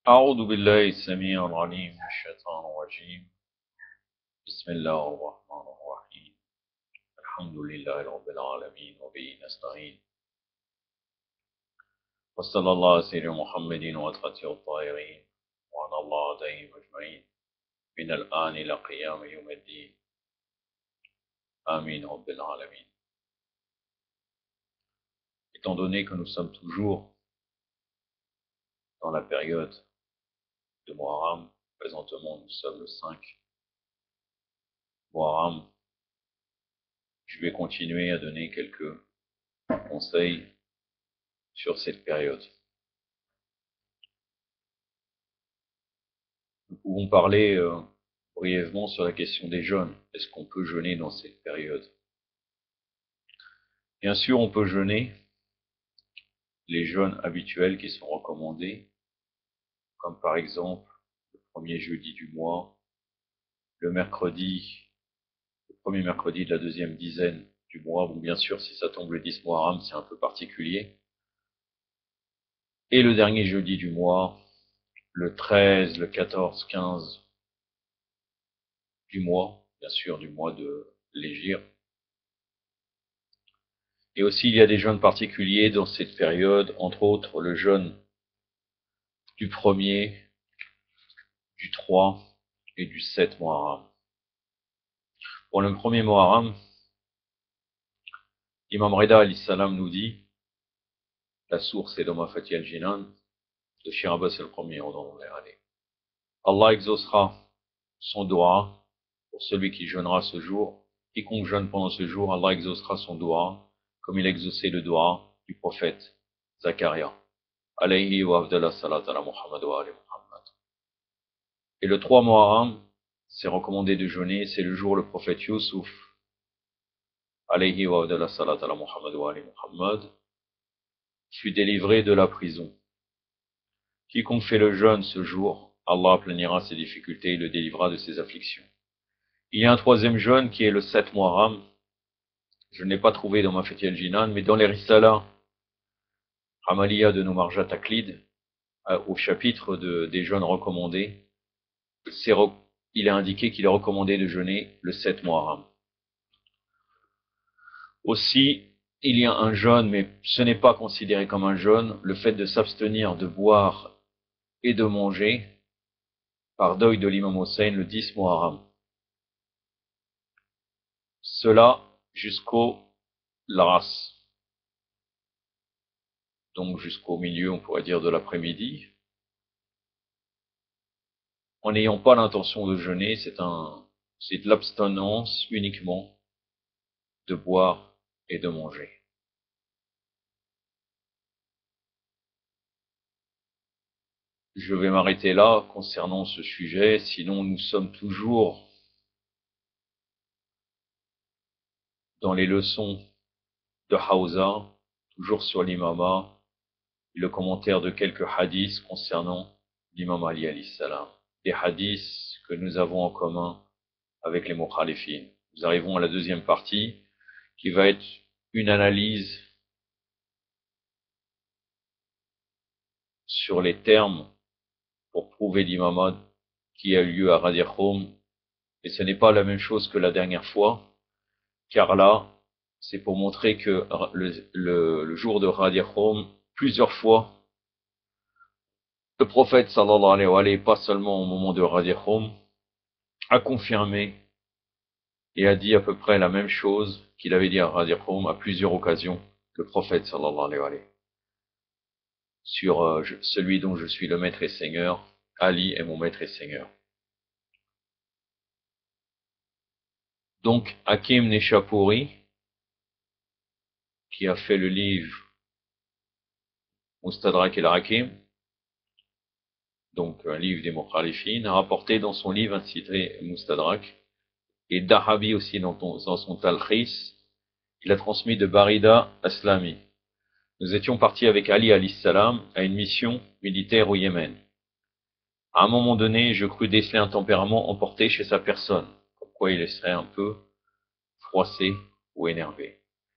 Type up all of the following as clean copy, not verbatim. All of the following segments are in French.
أعوذ بالله السميع العليم من الشيطان الرجيم. بسم الله الرحمن الرحيم. الحمد لله رب العالمين وبه نستعين. وصلى الله على سيدنا محمد وأتقته الطاهرين وعلى الله عليهم أجمعين من الآن إلى قيام يوم الدين. آمين رب العالمين. Étant donné que nous sommes toujours dans la période de Muharram, présentement nous sommes le 5 Muharram, je vais continuer à donner quelques conseils sur cette période. Nous pouvons parler brièvement sur la question des jeûnes. Est-ce qu'on peut jeûner dans cette période? Bien sûr, on peut jeûner les jeûnes habituels qui sont recommandés, comme par exemple le premier jeudi du mois, le premier mercredi de la deuxième dizaine du mois. Bon, bien sûr, si ça tombe le 10 Muharram, c'est un peu particulier. Et le dernier jeudi du mois, le 13, le 14, 15 du mois, bien sûr, du mois de l'Hégire. Et aussi, il y a des jeûnes particuliers dans cette période, entre autres le jeûne du 1er, du 3 et du 7 Muharram. Pour le premier Muharram, Imam Rida alayhi salam nous dit, la source est dans Mafati al-Jinan, de Shir Abbas al-Premier, Allah exaucera son doua pour celui qui jeûnera ce jour. Quiconque jeûne pendant ce jour, Allah exaucera son doua, comme il a exaucé le doua du prophète Zakaria. Alayhi wa afdala salat ala Muhammad wa ali Muhammad. Et le 3 Muharram, c'est recommandé de jeûner, c'est le jour où le prophète Youssouf, alayhi wa afdala salat ala Muhammad wa ali Muhammad, fut délivré de la prison. Quiconque fait le jeûne ce jour, Allah aplanira ses difficultés et le délivrera de ses afflictions. Il y a un troisième jeûne qui est le 7 Muharram. Je ne l'ai pas trouvé dans ma Mafati al-Jinan, mais dans les Risala Hamaliya de Noumarja Taklid, au chapitre des jeûnes recommandés, il est indiqué qu'il est recommandé de jeûner le 7 Muharram. Aussi, il y a un jeûne, mais ce n'est pas considéré comme un jeûne, le fait de s'abstenir de boire et de manger par deuil de l'imam Hossein le 10 Muharram. Cela jusqu'au Laras, donc jusqu'au milieu, on pourrait dire, de l'après-midi, en n'ayant pas l'intention de jeûner, c'est de l'abstinence uniquement de boire et de manger. Je vais m'arrêter là concernant ce sujet, sinon nous sommes toujours dans les leçons de Hawza, toujours sur l'imama, et le commentaire de quelques hadiths concernant l'imam Ali alayhi salam. Des hadiths que nous avons en commun avec les mukhalifin. Nous arrivons à la deuxième partie, qui va être une analyse sur les termes pour prouver l'imamad qui a eu lieu à Ghadir Khoum. Et ce n'est pas la même chose que la dernière fois, car là, c'est pour montrer que le jour de Ghadir Khoum, plusieurs fois, le prophète sallallahu alayhi wa sallam, pas seulement au moment de Ghadir Khoum, a confirmé et a dit à peu près la même chose qu'il avait dit à Ghadir Khoum à plusieurs occasions, le prophète sallallahu alayhi wa sallam, sur celui dont je suis le maître et seigneur, Ali est mon maître et seigneur. Donc, Hakim Neshapouri, qui a fait le livre Mustadrak el-Hakim, donc un livre des Mukhalifin, a rapporté dans son livre intitulé Mustadrak, et Dahabi aussi dans son Talkhis, il a transmis de Barida Aslami. Nous étions partis avec Ali alayhi salam à une mission militaire au Yémen. À un moment donné, je crus déceler un tempérament emporté chez sa personne, comme quoi il serait un peu froissé ou énervé.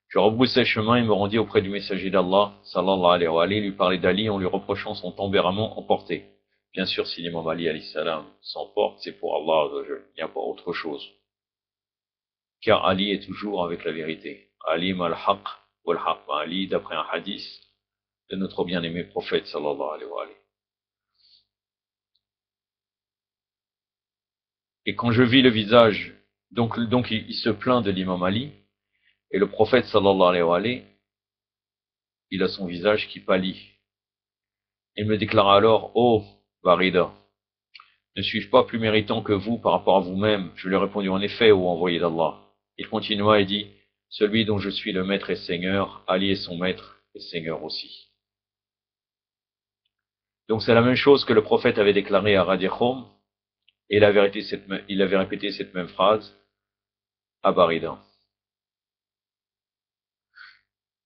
Je rebroussai chemin et me rendis auprès du messager d'Allah, sallallahu alayhi wa sallam, lui parler d'Ali en lui reprochant son tempérament emporté. Bien sûr, si l'imam Ali alayhi salam s'emporte, c'est pour Allah, il n'y a pas autre chose. Car Ali est toujours avec la vérité. Ali mal-haq wal-haq. Ali, d'après un hadith de notre bien-aimé prophète, sallallahu alayhi wa alayhi. Et quand je vis le visage, donc il se plaint de l'imam Ali, et le prophète, sallallahu alayhi wa alayhi, il a son visage qui pâlit. Il me déclara alors, oh, Barida, ne suis-je pas plus méritant que vous par rapport à vous-même? Je lui ai répondu, en effet, ô envoyé d'Allah. Il continua et dit, celui dont je suis le maître et seigneur, Ali est son maître et seigneur aussi. Donc c'est la même chose que le prophète avait déclaré à Ghadir Khoum, et il avait répété cette même phrase à Barida.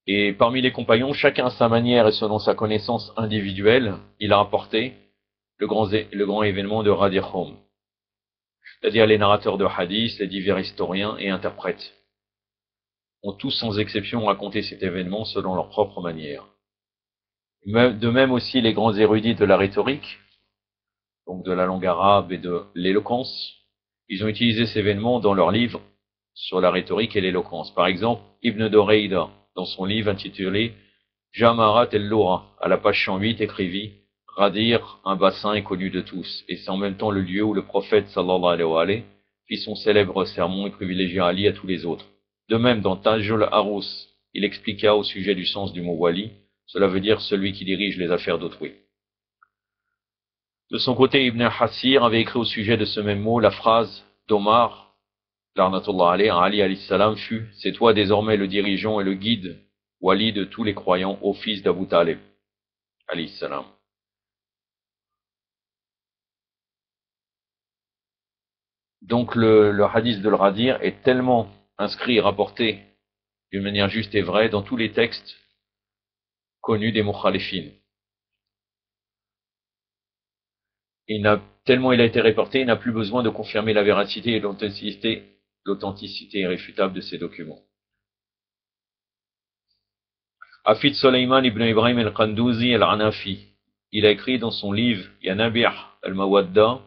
Et parmi les compagnons, chacun à sa manière et selon sa connaissance individuelle, il a rapporté le grand événement de Ghadir Khoum. C'est-à-dire les narrateurs de hadith, les divers historiens et interprètes, ont tous sans exception raconté cet événement selon leur propre manière. De même aussi les grands érudits de la rhétorique, donc de la langue arabe et de l'éloquence, ils ont utilisé cet événement dans leurs livres sur la rhétorique et l'éloquence. Par exemple, Ibn Dorayda, dans son livre intitulé Jamarat el-Lura, à la page 108, écrivit Ghadir, un bassin est connu de tous, et c'est en même temps le lieu où le prophète sallallahu alayhi wa alayhi fit son célèbre sermon et privilégia Ali à tous les autres. De même, dans Tajul Arous, il expliqua au sujet du sens du mot wali, cela veut dire celui qui dirige les affaires d'autrui. De son côté, Ibn Hassir avait écrit au sujet de ce même mot la phrase d'Omar, l'arnatullah alayhi, Ali alayhi salam fut, c'est toi désormais le dirigeant et le guide, wali de tous les croyants, au fils d'Abu Talib, alayhi salam. Donc le hadith de l'Ghadir est tellement inscrit et rapporté d'une manière juste et vraie dans tous les textes connus des mukhalifines. Tellement il a été rapporté, il n'a plus besoin de confirmer la véracité et l'authenticité irréfutable de ces documents. Hafid Soleiman ibn Ibrahim al-Qandouzi al-Anafi, il a écrit dans son livre Yanabih al-Mawadda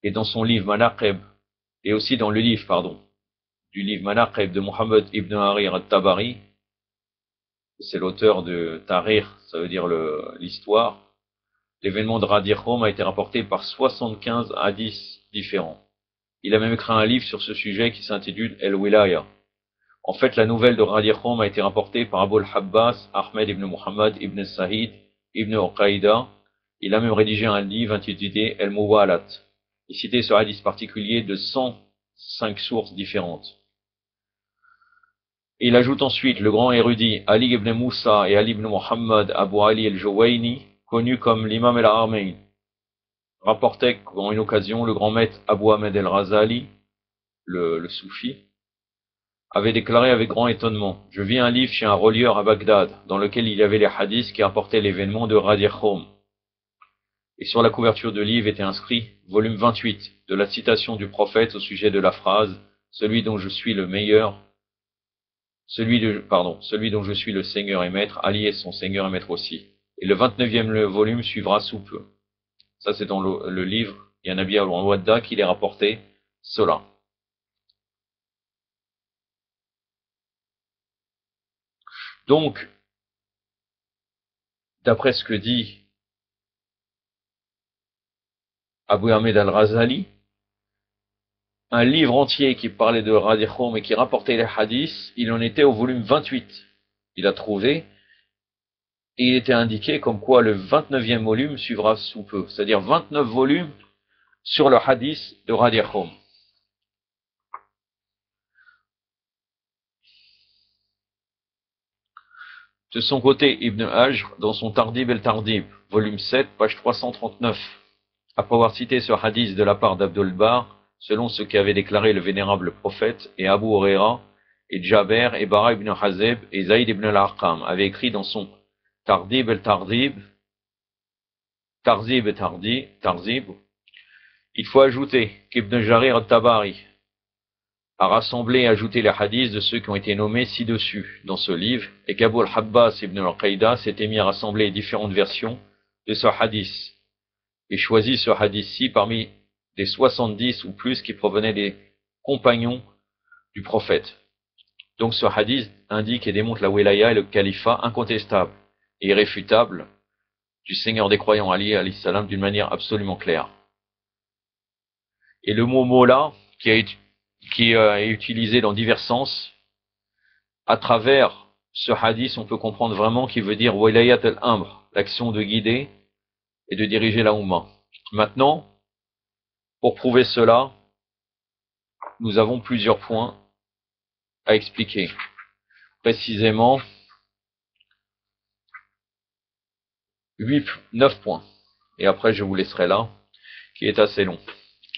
et dans son livre Manaqib, et aussi dans le livre, du livre Manaqib de Muhammad ibn Harir al-Tabari, c'est l'auteur de Tahrir, ça veut dire l'histoire. L'événement de Ghadir Khoum a été rapporté par 75 hadiths différents. Il a même écrit un livre sur ce sujet qui s'intitule El-Wilaya. En fait, la nouvelle de Ghadir Khoum a été rapportée par Abu al-Habbas, Ahmed ibn Muhammad ibn Sa'id ibn Uqaïda. Il a même rédigé un livre intitulé El-Muwalat. Il citait ce hadith particulier de 105 sources différentes. Et il ajoute ensuite le grand érudit Ali ibn Moussa et Ali ibn Muhammad Abu Ali al-Juwayni, connu comme l'imam al-Harmayn, rapportait qu'en une occasion, le grand maître Abu Ahmed al-Razali, le soufi, avait déclaré avec grand étonnement, je vis un livre chez un relieur à Bagdad, dans lequel il y avait les hadiths qui rapportaient l'événement de Ghadir Khoum. Et sur la couverture de livre était inscrit, volume 28, de la citation du prophète au sujet de la phrase, celui dont je suis le meilleur, celui dont je suis le seigneur et maître, Ali est son seigneur et maître aussi. Et le 29e volume suivra sous peu. Ça, c'est dans le livre Yanabi al-Wadda qu'il est rapporté cela. Donc, d'après ce que dit Abu Ahmed al-Razali, un livre entier qui parlait de Ghadir Khoum et qui rapportait les hadiths, il en était au volume 28. Il a trouvé, et il était indiqué comme quoi le 29e volume suivra sous peu, c'est-à-dire 29 volumes sur le hadith de Ghadir Khoum. De son côté, Ibn Hajr, dans son Tardib el-Tardib, volume 7, page 339, après avoir cité ce hadith de la part d'Abdul Bar, selon ce qu'avait déclaré le vénérable prophète, et Abu Huraira, et Jaber, et Bara ibn Hazeb, et Zayd ibn al-Arqam, avaient écrit dans son Tardib el-Tardib, Tarzib et Tarzib, il faut ajouter qu'Ibn Jarir al-Tabari a rassemblé et ajouté les hadiths de ceux qui ont été nommés ci-dessus dans ce livre, et qu'Abu al-Habbas ibn al-Qaïda s'était mis à rassembler les différentes versions de ce hadith, et choisi ce hadith-ci parmi des 70 ou plus qui provenaient des compagnons du prophète. Donc ce hadith indique et démontre la wilaya et le califat incontestable et irréfutable du Seigneur des croyants Ali alayhi salam d'une manière absolument claire. Et le mot Mawla, qui est utilisé dans divers sens, à travers ce hadith, on peut comprendre vraiment qu'il veut dire wilayat al-amr, l'action de guider et de diriger la Ummah. Maintenant, pour prouver cela, nous avons plusieurs points à expliquer. Précisément, 9 points. Et après, je vous laisserai là, qui est assez long.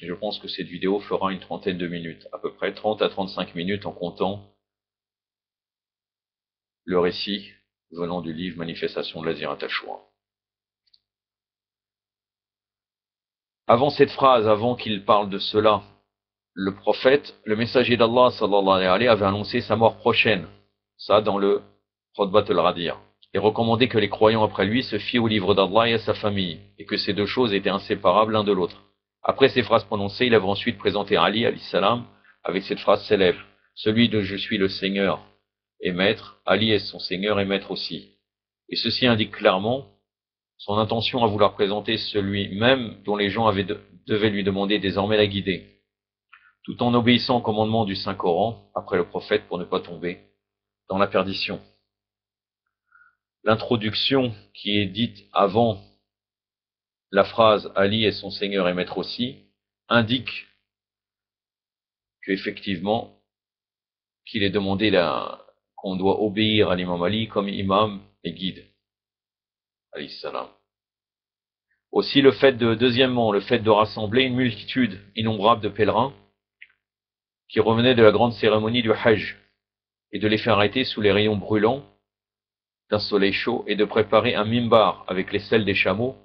Et je pense que cette vidéo fera une trentaine de minutes, à peu près 30 à 35 minutes en comptant le récit venant du livre Manifestation de l'Azirat al-Shura. Avant cette phrase, avant qu'il parle de cela, le prophète, le messager d'Allah sallallahu alayhi wa sallam, avait annoncé sa mort prochaine. Ça dans le Khutbat al-Radir. Et recommandé que les croyants après lui se fient au livre d'Allah et à sa famille, et que ces deux choses étaient inséparables l'un de l'autre. Après ces phrases prononcées, il avait ensuite présenté Ali alayhi salam avec cette phrase célèbre: celui de je suis le Seigneur et maître, Ali est son Seigneur et maître aussi. Et ceci indique clairement son intention à vouloir présenter celui même dont les gens devaient lui demander désormais la guider, tout en obéissant au commandement du Saint-Coran après le prophète pour ne pas tomber dans la perdition. L'introduction qui est dite avant la phrase Ali est son Seigneur et maître aussi indique qu'effectivement qu'il est demandé qu'on doit obéir à l'imam Ali comme imam et guide. Alayhi salam. Aussi deuxièmement, le fait de rassembler une multitude innombrable de pèlerins qui revenaient de la grande cérémonie du Hajj et de les faire arrêter sous les rayons brûlants d'un soleil chaud et de préparer un mimbar avec les selles des chameaux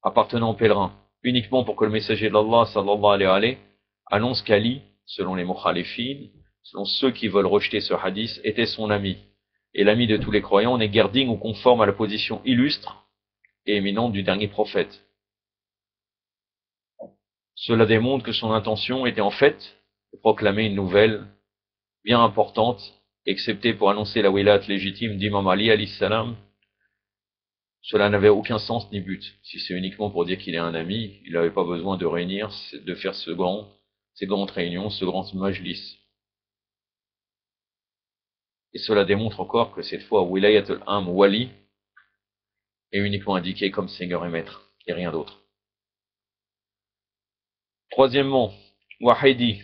appartenant aux pèlerins, uniquement pour que le messager d'Allah sallallahu alayhi wa sallam annonce qu'Ali, selon les mukhalifines, selon ceux qui veulent rejeter ce hadith, était son ami. Et l'ami de tous les croyants n'est guère digne ou conforme à la position illustre et éminente du dernier prophète. Cela démontre que son intention était en fait de proclamer une nouvelle bien importante, excepté pour annoncer la wilayat légitime d'Imam Ali alayhi salam. Cela n'avait aucun sens ni but. Si c'est uniquement pour dire qu'il est un ami, il n'avait pas besoin de réunir, de faire ces grandes réunions, ce grand majlis. Et cela démontre encore que cette fois, wilayat al-am wali est uniquement indiqué comme Seigneur et Maître, et rien d'autre. Troisièmement, Wahidi,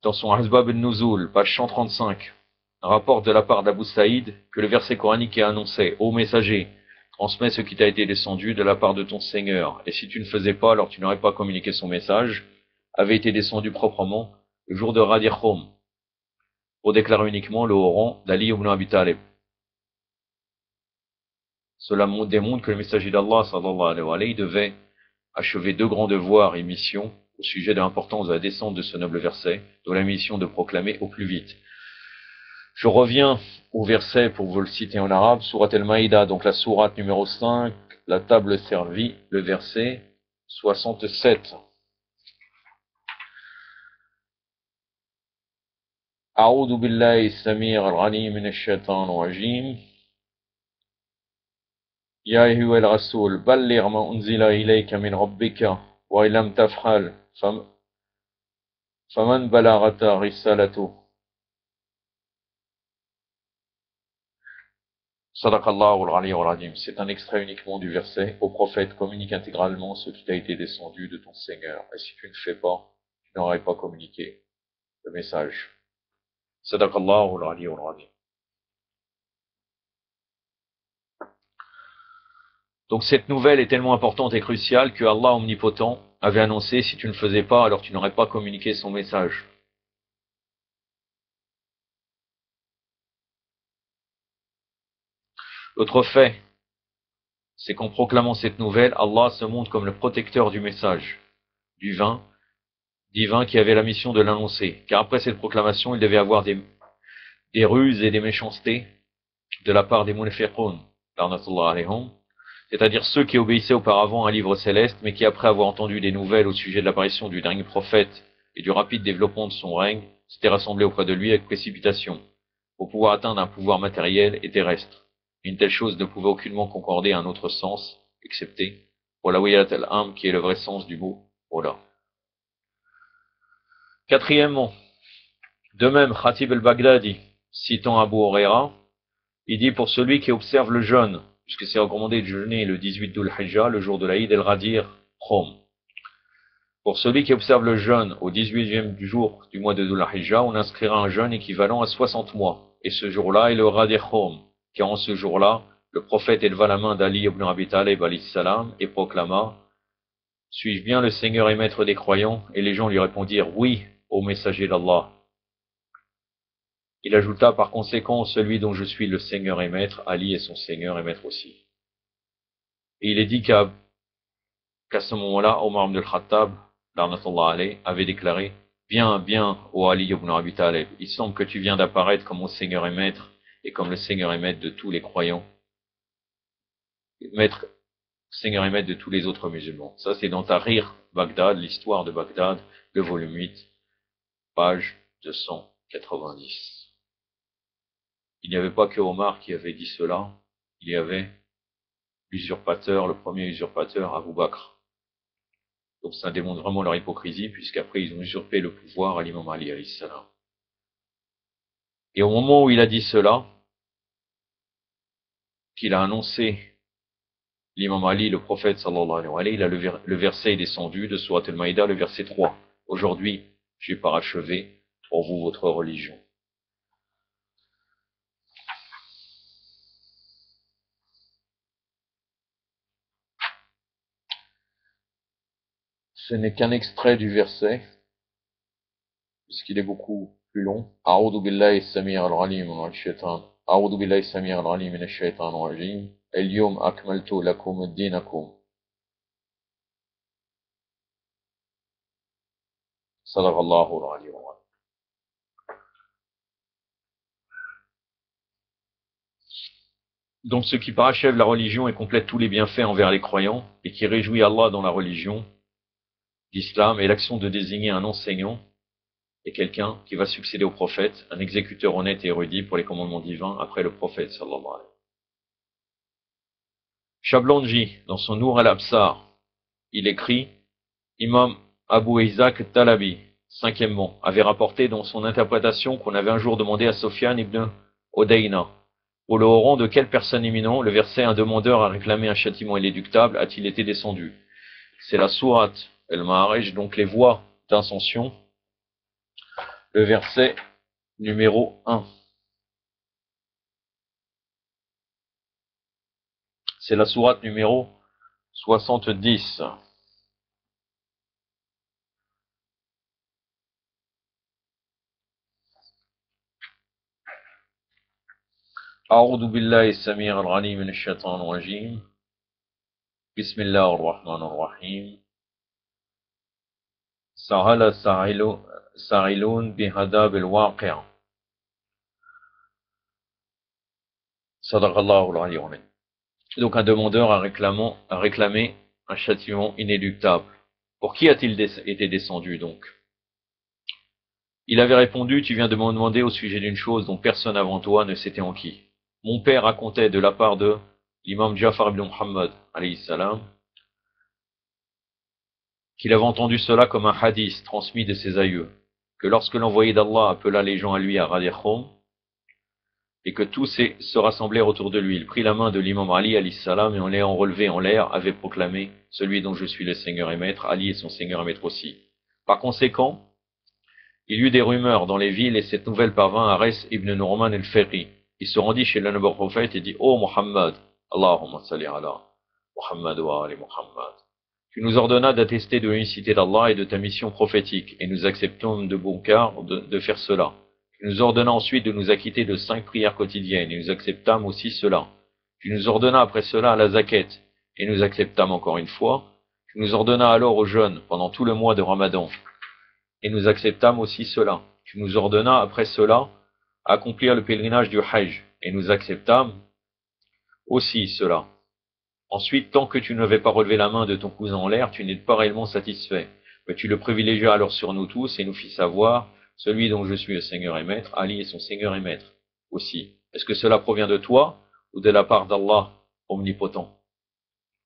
dans son Asbab al-Nuzul, page 135, rapporte de la part d'Abu Saïd que le verset coranique est annoncé: ô messager, transmets ce qui t'a été descendu de la part de ton Seigneur, et si tu ne faisais pas, alors tu n'aurais pas communiqué son message, avait été descendu proprement le jour de Ghadir Khoum, pour déclarer uniquement le haut rang d'Ali ibn Abi Talib. Cela démontre que le messager d'Allah sallallahu alayhi wa sallam devait achever deux grands devoirs et missions au sujet de l'importance de la descente de ce noble verset, dont la mission de proclamer au plus vite. Je reviens au verset pour vous le citer en arabe, Surat al-Maïda, donc la sourate numéro 5, la table servie, le verset 67. أعوذ بالله السميع العليم من الشيطان الرجيم يا أيها الرسول بلغ ما أنزل إليك من ربك وإن لم تفعل فمن بلغت رسالته Sadaqallahu al-Aliyyul Azim. C'est un extrait uniquement du verset: au prophète, communique intégralement ce qui t'a été descendu de ton Seigneur. Et si tu ne fais pas, tu n'aurais pas communiqué le message. Sadaqallahu al-Aliyyul Azim. Donc cette nouvelle est tellement importante et cruciale que Allah omnipotent avait annoncé: si tu ne faisais pas, alors tu n'aurais pas communiqué son message. L'autre fait, c'est qu'en proclamant cette nouvelle, Allah se montre comme le protecteur du message divin qui avait la mission de l'annoncer. Car après cette proclamation, il devait y avoir des ruses et des méchancetés de la part des munafiqun, larnatullah alayhum, c'est-à-dire ceux qui obéissaient auparavant à un livre céleste, mais qui après avoir entendu des nouvelles au sujet de l'apparition du dernier prophète et du rapide développement de son règne, s'étaient rassemblés auprès de lui avec précipitation, pour pouvoir atteindre un pouvoir matériel et terrestre. Une telle chose ne pouvait aucunement concorder à un autre sens, excepté pour la Wiyat al-Am, qui est le vrai sens du mot Ola. Quatrièmement, de même, Khatib al-Baghdadi, citant Abu Huraira, il dit pour celui qui observe le jeûne, puisque c'est recommandé de jeûner le 18 Dhul-Hijjah, le jour de l'Aïd el-Radir, Khom. Pour celui qui observe le jeûne au 18e jour du mois de Dhul-Hijjah, on inscrira un jeûne équivalent à 60 mois. Et ce jour-là est le Radir Khom, car en ce jour-là, le prophète éleva la main d'Ali ibn Abi Talib alayhi salam et proclama: suis-je bien le Seigneur et maître des croyants? Et les gens lui répondirent: oui, ô messager d'Allah. Il ajouta: par conséquent, celui dont je suis le Seigneur et maître, Ali est son Seigneur et maître aussi. Et il est dit qu'à ce moment-là, Omar ibn al-Khattab, l'arnatullah alayh, avait déclaré: bien, bien, ô Ali ibn Abi Talib, il semble que tu viens d'apparaître comme mon Seigneur et maître, et comme le Seigneur et maître de tous les croyants, maître, Seigneur et maître de tous les autres musulmans. Ça, c'est dans Tahrir, Bagdad, l'histoire de Bagdad, le volume 8, page 290. Il n'y avait pas que Omar qui avait dit cela, il y avait l'usurpateur, le premier usurpateur, Abu Bakr. Donc ça démontre vraiment leur hypocrisie, puisqu'après ils ont usurpé le pouvoir à l'imam Ali alayhi salam. Et au moment où il a dit cela, qu'il a annoncé l'imam Ali, le prophète sallallahu alayhi wa sallam, le verset est descendu de Surat al-Maïda, le verset 3. Aujourd'hui, j'ai parachevé pour vous votre religion. Ce n'est qu'un extrait du verset, puisqu'il est beaucoup plus long. A'udhu billahi as-sami' al-'alim min ash-shaytan. A'udhu billahi as-sami' al-'alim min ash-shaytan ar-rajim. Al-yawm akmaltu lakum dinakum. Sadaqallahu al-'aliyyul 'azim. Donc ce qui parachève la religion et complète tous les bienfaits envers les croyants, et qui réjouit Allah dans la religion d'Islam, est l'action de désigner un enseignant et quelqu'un qui va succéder au prophète, un exécuteur honnête et érudit pour les commandements divins après le prophète sallallahu alayhi wa sallam. Shablonji, dans son Nour al-Absar, il écrit: Imam Abu Ishaq Talabi, cinquièmement, avait rapporté dans son interprétation qu'on avait un jour demandé à Sofyan ibn Odayna: au rang de quelle personne éminent le verset un demandeur a réclamé un châtiment inéluctable a-t-il été descendu? C'est la sourate El-Ma'arij, donc les voies d'incension, le verset numéro 1. C'est la sourate numéro 70. أعوذ بالله السميع العليم من الشيطان الرجيم بسم الله الرحمن الرحيم سهل سائلون بهداب الواقع صدق الله العلي العظيم. Donc un demandeur a réclamé un châtiment inéluctable. Pour qui a-t-il été descendu donc? Il avait répondu: tu viens de me demander au sujet d'une chose dont personne avant toi ne s'était enquis. Mon père racontait de la part de l'imam Ja'far ibn Muhammad alayhi salam qu'il avait entendu cela comme un hadith transmis de ses aïeux, que lorsque l'envoyé d'Allah appela les gens à lui à Radir Khom, et que tous se rassemblèrent autour de lui, il prit la main de l'imam Ali alayhi salam et en l'ayant relevé en l'air avait proclamé: celui dont je suis le Seigneur et maître, Ali est son Seigneur et maître aussi. Par conséquent, il y eut des rumeurs dans les villes et cette nouvelle parvint à Res ibn Nu'man el-Feri. Il se rendit chez le noble prophète et dit: ô Muhammad, Allahumma salli ala Muhammad wa ali Muhammad, tu nous ordonnas d'attester de l'unicité d'Allah et de ta mission prophétique, et nous acceptons de bon cœur de faire cela. Tu nous ordonnas ensuite de nous acquitter de 5 prières quotidiennes, et nous acceptâmes aussi cela. Tu nous ordonnas après cela la zakat, et nous acceptâmes encore une fois. Tu nous ordonnas alors au jeûne pendant tout le mois de Ramadan, et nous acceptâmes aussi cela. Tu nous ordonnas après cela accomplir le pèlerinage du Hajj, et nous acceptâmes aussi cela. Ensuite, tant que tu n'avais pas relevé la main de ton cousin en l'air, tu n'es pas réellement satisfait. Mais tu le privilégias alors sur nous tous et nous fis savoir, celui dont je suis le Seigneur et Maître, Ali est son Seigneur et Maître aussi. Est-ce que cela provient de toi ou de la part d'Allah omnipotent?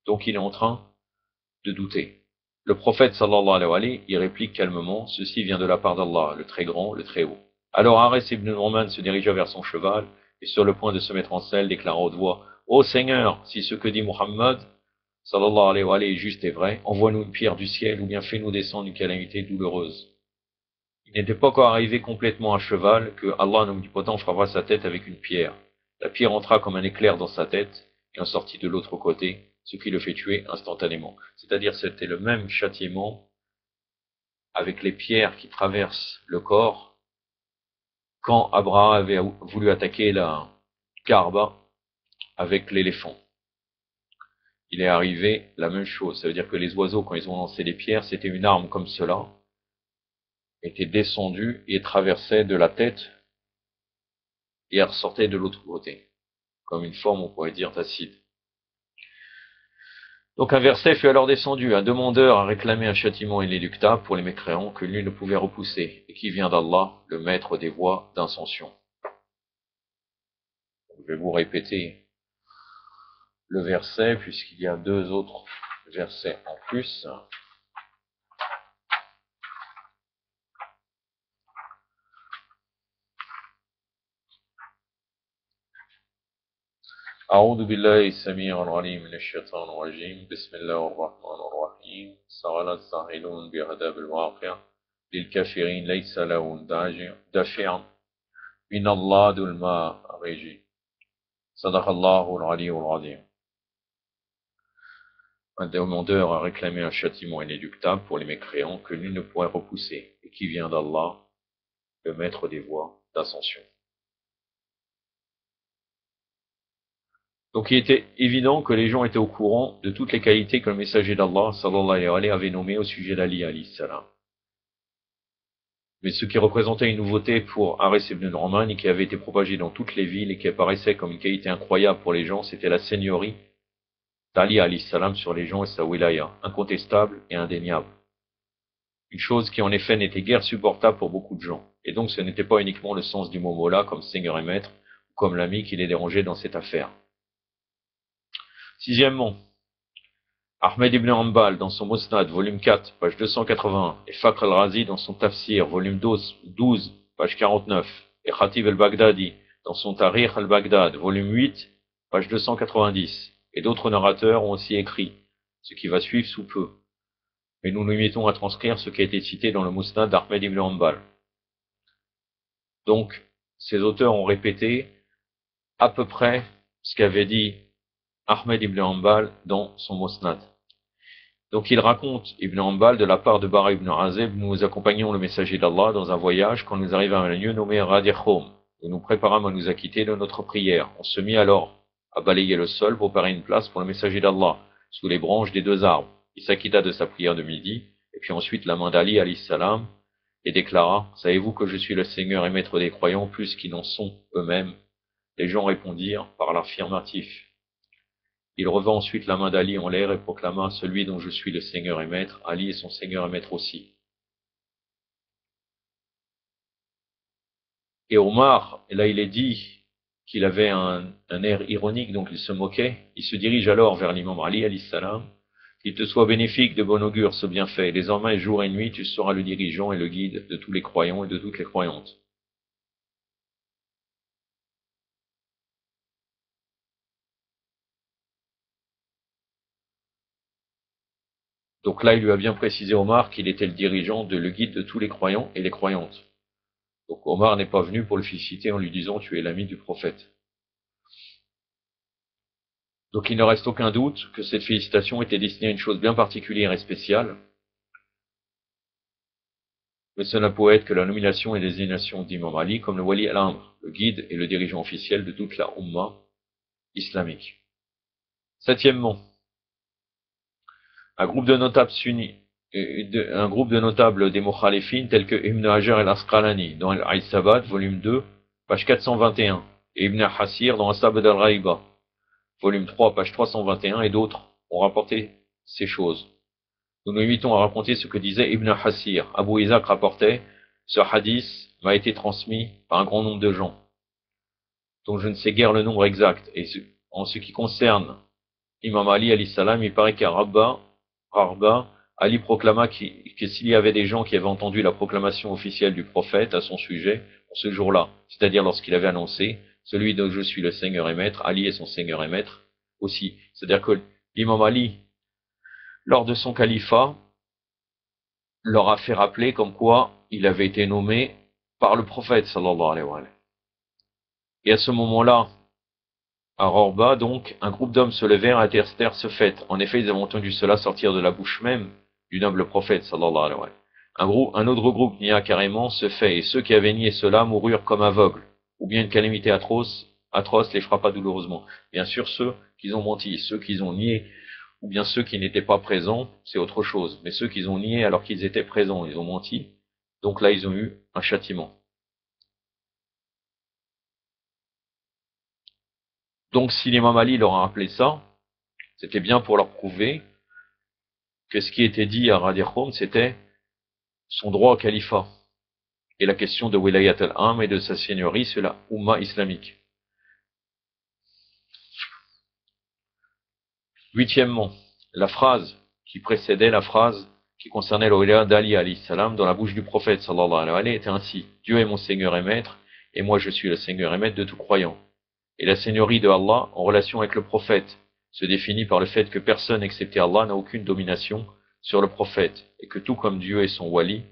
Donc il est en train de douter. Le prophète sallallahu alayhi wa sallam, il réplique calmement, ceci vient de la part d'Allah, le très grand, le très haut. Alors Ares ibn Nu'man se dirigea vers son cheval, et sur le point de se mettre en selle, déclara haute voix, ô Seigneur, si ce que dit Muhammad, sallallahu alayhi wa sallam, est juste et vrai, envoie-nous une pierre du ciel, ou bien fais-nous descendre une calamité douloureuse. Il n'était pas encore arrivé complètement à cheval, que Allah omnipotent frappa sa tête avec une pierre. La pierre entra comme un éclair dans sa tête, et en sortit de l'autre côté, ce qui le fait tuer instantanément. C'est-à-dire c'était le même châtiment avec les pierres qui traversent le corps quand Abraham avait voulu attaquer la Kaaba avec l'éléphant. Il est arrivé la même chose. Ça veut dire que les oiseaux, quand ils ont lancé les pierres, c'était une arme comme cela, était descendue et traversait de la tête et ressortait de l'autre côté, comme une forme, on pourrait dire, d'acide. Donc un verset fut alors descendu, un demandeur a réclamé un châtiment inéluctable pour les mécréants que nul ne pouvait repousser, et qui vient d'Allah, le maître des voies d'incension. Je vais vous répéter le verset, puisqu'il y a deux autres versets en plus. أعوذ بالله السميع العليم من الشيطان الرجيم بسم الله الرحمن الرحيم سأل السائلون بعذاب الواقع للكافرين ليس له دافع من الله ذو المعرج صدق الله العلي العظيم. Un demandeur a réclamé un châtiment inéluctable pour les mécréants que nul ne pourrait repousser, et qui vient d'Allah, le maître des voies d'ascension. Donc il était évident que les gens étaient au courant de toutes les qualités que le messager d'Allah, sallallahu alayhi wa sallam, avait nommées au sujet d'Ali alayhi salam. Mais ce qui représentait une nouveauté pour Ares ibn Nu'man et qui avait été propagé dans toutes les villes et qui apparaissait comme une qualité incroyable pour les gens, c'était la seigneurie d'Ali alayhi salam sur les gens et sa wilaya, incontestable et indéniable. Une chose qui en effet n'était guère supportable pour beaucoup de gens. Et donc ce n'était pas uniquement le sens du mot Mola comme seigneur et maître, ou comme l'ami qui les dérangeait dans cette affaire. Sixièmement, Ahmed ibn Hanbal dans son Musnad, volume 4, page 281, et Fakhr al-Razi dans son Tafsir, volume 12, page 49, et Khatib al-Baghdadi dans son Tarikh al-Baghdad, volume 8, page 290, et d'autres narrateurs ont aussi écrit, ce qui va suivre sous peu. Mais nous nous limitons à transcrire ce qui a été cité dans le Musnad d'Ahmed ibn Hanbal. Donc, ces auteurs ont répété à peu près ce qu'avait dit Ahmed ibn Hanbal dans son Musnad. Donc il raconte Ibn Hanbal de la part de Bara ibn Azib, nous accompagnons le messager d'Allah dans un voyage quand nous arrivâmes à un lieu nommé Radi Khoum. Nous nous préparâmes à nous acquitter de notre prière. On se mit alors à balayer le sol pour préparer une place pour le messager d'Allah, sous les branches des deux arbres. Il s'acquitta de sa prière de midi, et puis ensuite la main d'Ali alayhi salam, et déclara, savez-vous que je suis le Seigneur et maître des croyants plus qu'ils n'en sont eux-mêmes? Les gens répondirent par l'affirmatif. Il revint ensuite la main d'Ali en l'air et proclama, celui dont je suis le Seigneur et maître, Ali est son Seigneur et maître aussi. Et Omar, et là il est dit qu'il avait un air ironique, donc il se moquait, il se dirige alors vers l'imam Ali alayhi salam, qu'il te soit bénéfique de bon augure ce bienfait, désormais jour et nuit tu seras le dirigeant et le guide de tous les croyants et de toutes les croyantes. Donc là, il lui a bien précisé Omar qu'il était le dirigeant, le guide de tous les croyants et les croyantes. Donc Omar n'est pas venu pour le féliciter en lui disant tu es l'ami du prophète. Donc il ne reste aucun doute que cette félicitation était destinée à une chose bien particulière et spéciale. Mais cela pouvait être que la nomination et désignation d'Imam Ali comme le Wali al-Amr, le guide et le dirigeant officiel de toute la Ummah islamique. Septièmement, un groupe de notables des Mukhalifines tels que Ibn Hajar al-Asqalani dans Al-Aïsabad, volume 2, page 421, et Ibn Hasir dans Asabad al-Raïba, volume 3, page 321, et d'autres ont rapporté ces choses. Nous nous limitons à raconter ce que disait Ibn Hasir. Abu Isaac rapportait, ce hadith m'a été transmis par un grand nombre de gens, dont je ne sais guère le nombre exact. Et en ce qui concerne Imam Ali, alayhi salam, il paraît qu'à Rabba, Ali proclama que s'il y avait des gens qui avaient entendu la proclamation officielle du prophète à son sujet, en ce jour-là, c'est-à-dire lorsqu'il avait annoncé, celui dont je suis le Seigneur et Maître, Ali est son Seigneur et Maître aussi. C'est-à-dire que l'imam Ali, lors de son califat, leur a fait rappeler comme quoi il avait été nommé par le prophète, sallallahu alayhi wa sallam. Et à ce moment-là, à Rorba, donc, un groupe d'hommes se levèrent et attestèrent ce fait. En effet, ils avaient entendu cela sortir de la bouche même du noble prophète, sallallahu alayhi wa sallam. Un autre groupe nia carrément ce fait, et ceux qui avaient nié cela moururent comme aveugles, ou bien une calamité atroce les frappa douloureusement. Bien sûr, ceux qui ont menti, ceux qui ont nié, ou bien ceux qui n'étaient pas présents, c'est autre chose. Mais ceux qui ont nié alors qu'ils étaient présents, ils ont menti, donc là, ils ont eu un châtiment. Donc, si l'imam Ali leur a rappelé ça, c'était bien pour leur prouver que ce qui était dit à Radir Khoum, c'était son droit au califat et la question de Wilayat al-Am et de sa seigneurie sur la Oumma islamique. Huitièmement, la phrase qui précédait la phrase qui concernait le Wilayat d'Ali alayhi salam dans la bouche du prophète sallallahu alayhi wa sallam était ainsi: Dieu est mon Seigneur et Maître, et moi je suis le Seigneur et Maître de tout croyant. Et la seigneurie de Allah en relation avec le prophète se définit par le fait que personne excepté Allah n'a aucune domination sur le prophète, et que tout comme Dieu est son wali,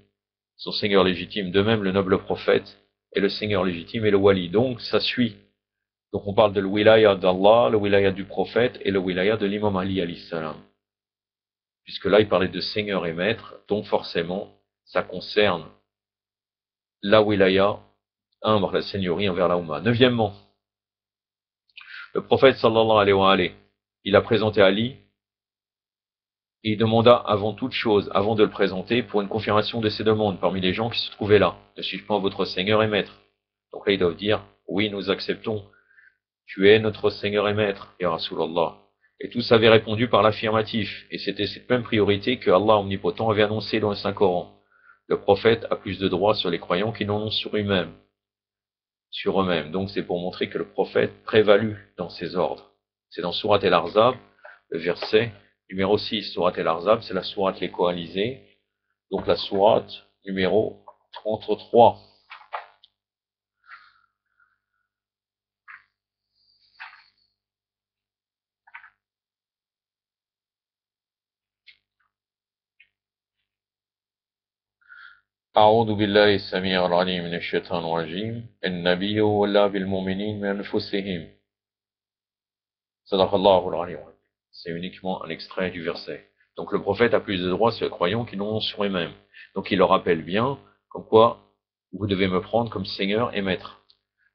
son seigneur légitime, de même le noble prophète est le seigneur légitime et le wali. Donc ça suit. Donc on parle de le wilaya d'Allah, le wilaya du prophète et le wilaya de l'imam Ali alayhi salam. Puisque là il parlait de seigneur et maître, donc forcément ça concerne la wilaya, la seigneurie envers la Oumma. Neuvièmement, le prophète sallallahu alayhi wa sallam, il a présenté Ali et il demanda avant toute chose, avant de le présenter, pour une confirmation de ses demandes parmi les gens qui se trouvaient là. Ne suis-je pas votre Seigneur et Maître? Donc là, ils doivent dire, oui, nous acceptons. Tu es notre Seigneur et Maître, ya Rasulallah. Et tous avaient répondu par l'affirmatif. Et c'était cette même priorité que Allah omnipotent avait annoncé dans le Saint-Coran. Le prophète a plus de droits sur les croyants qu'il n'en ont sur eux-mêmes. Donc c'est pour montrer que le prophète prévalut dans ses ordres. C'est dans Surat al-Ahzab, le verset numéro 6, Surat al-Ahzab, c'est la sourate les coalisés, donc la sourate numéro 33. أعوذ بالله السميع العليم من الشيطان الرجيم النبي أولى بالمؤمنين من أنفسهم صدق الله العلي. C'est uniquement un extrait du verset. Donc le prophète a plus de droits sur les croyants qu'ils n'en ont sur eux-mêmes. Donc il leur rappelle bien, comme quoi vous devez me prendre comme Seigneur et Maître.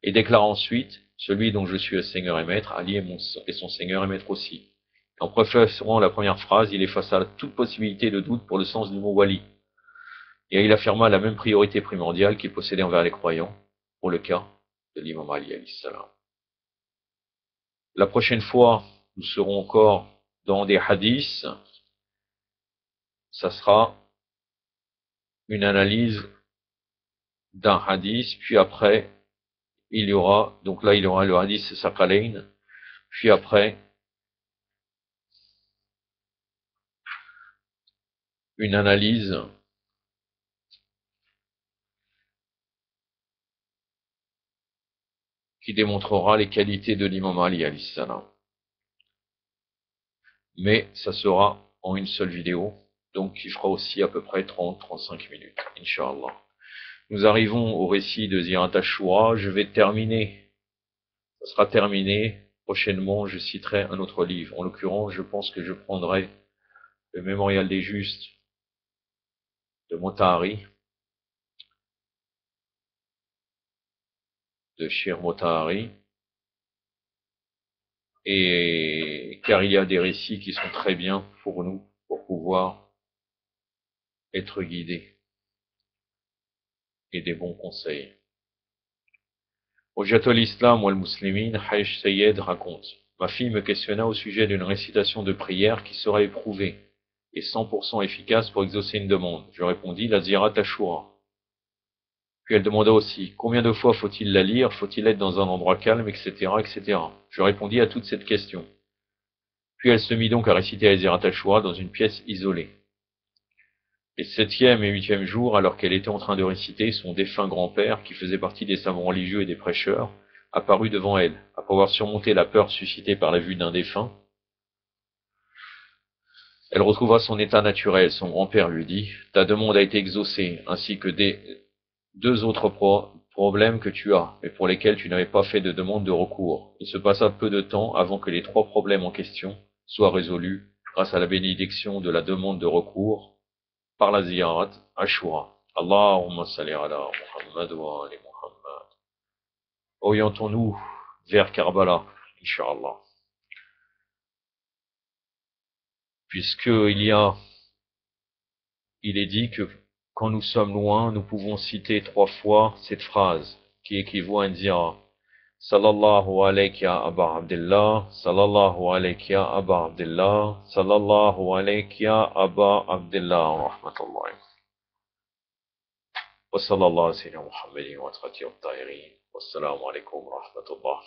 Et déclare ensuite, celui dont je suis le Seigneur et Maître, Ali est son Seigneur et Maître aussi. En préférant la première phrase, il effaça toute possibilité de doute pour le sens du mot wali. Et il affirma la même priorité primordiale qu'il possédait envers les croyants, pour le cas de l'imam Ali alayhi salam. La prochaine fois, nous serons encore dans des hadiths. Ça sera une analyse d'un hadith, puis après, il y aura le hadith Saqalain, puis après, une analyse qui démontrera les qualités de l'imam Ali alayhi salam. Mais ça sera en une seule vidéo, donc qui fera aussi à peu près 30-35 minutes, Inch'Allah. Nous arrivons au récit de Ziyarat Ashura. Je vais terminer, ça sera terminé. Prochainement, je citerai un autre livre. En l'occurrence, je pense que je prendrai le Mémorial des Justes de Motahari, de Shir Motahari, et car il y a des récits qui sont très bien pour nous, pour pouvoir être guidés, et des bons conseils. Au Jatul Islam ou al-Muslimin, Hajj Sayyed raconte, Ma fille me questionna au sujet d'une récitation de prière qui serait éprouvée et 100% efficace pour exaucer une demande. Je répondis la Ziyarat Ashura. Puis elle demanda aussi combien de fois faut-il la lire, faut-il être dans un endroit calme, etc., etc. Je répondis à toutes ces questions. Puis elle se mit donc à réciter la Ziyarat Ashura dans une pièce isolée. Et 7e et 8e jour, alors qu'elle était en train de réciter, son défunt grand-père, qui faisait partie des savants religieux et des prêcheurs, apparut devant elle. Après avoir surmonté la peur suscitée par la vue d'un défunt, elle retrouva son état naturel. Son grand-père lui dit « Ta demande a été exaucée, ainsi que des deux autres problèmes que tu as, mais pour lesquels tu n'avais pas fait de demande de recours. » Il se passa peu de temps avant que les 3 problèmes en question soient résolus grâce à la bénédiction de la demande de recours par la ziyarat Ashura. Allahumma salli ala Muhammad wa ali Muhammad. Orientons-nous vers Karbala, Inch'Allah. Puisqu'il est dit que quand nous sommes loin, nous pouvons citer 3 fois cette phrase qui équivaut à une ziyara. Sallallahu alayka ya Aba Abdillah, sallallahu alayka ya Aba Abdillah, sallallahu alayka ya Aba Abdillah, rahmatullahi. وصلى الله على سيدنا محمد وعلى آله الطاهرين والسلام عليكم ورحمة الله